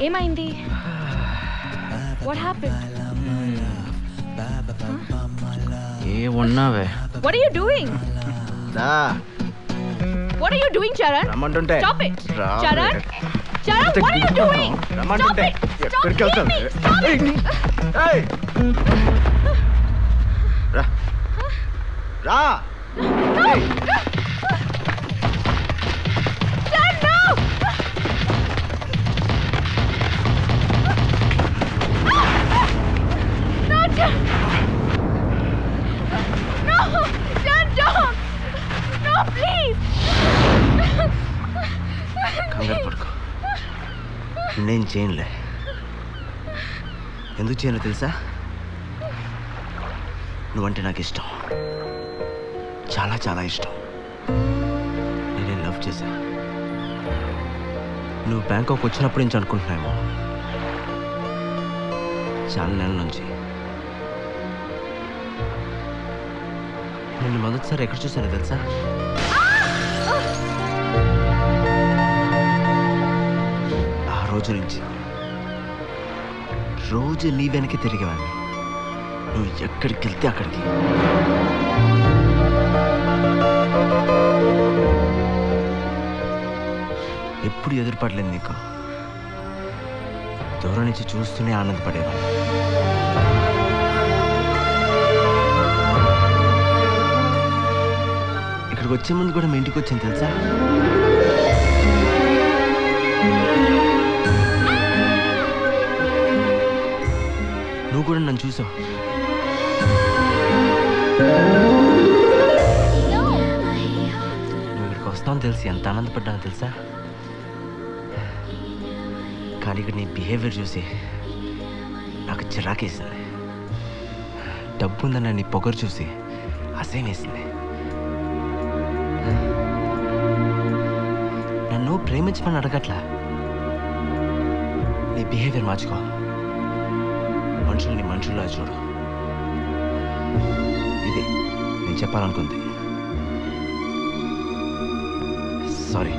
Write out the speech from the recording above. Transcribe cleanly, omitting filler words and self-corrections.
ఏమైంది? What happened? ఏ ఉన్నావే? What are you doing? The. What are you doing, Charan? రమ్మంటుంటే. Stop it. Charan? Charan, what are you doing? Stop it. Stop hitting me. Stop it. ఏయ్. రా. రా. No. Charan, no. No, Charan. No. Charan, don't. No, please. కంగారు పడుకో. నేను చేయనులే. ఎందుకు చేయను తెలుసా? నువ్వంటే నాకు ఇష్టం, చాలా చాలా ఇష్టం. నేనే లవ్ చేశా. నువ్వు బ్యాంకాక్ వచ్చినప్పటి నుంచి అనుకుంటున్నామో, చాలా నెలల నుంచి. నేను మొదటిసారి ఎక్కడ చూసానో తెలుసా? ఆ రోజు నుంచి రోజు నీ వెనక్కి తిరిగేవాడిని. నువ్వు ఎక్కడికి వెళ్తే అక్కడికి. ఎప్పుడు ఎదురుపడలేదు నీకు. దూరం నుంచి చూస్తూనే ఆనందపడేవాడిని. ఇక్కడికి వచ్చే ముందు కూడా మీ ఇంటికి వచ్చాను తెలుసా? నువ్వు కూడా నన్ను చూసావు. నువ్వు ఇక్కడికి వస్తావని తెలిసి ఎంత ఆనందపడ్డానో తెలుసా? కానీ ఇక్కడ నీ బిహేవియర్ చూసి నాకు చిరాకేసింది. డబ్బు ఉందన్న నీ పొగరు చూసి అసహ్యం వేసింది. నన్ను ప్రేమించమని అడగట్లా. నీ బిహేవియర్ మార్చుకో. మనుషుల్ని మనుషుల్లా చూడు. ఇది నేను చెప్పాలనుకుంది. సారీ.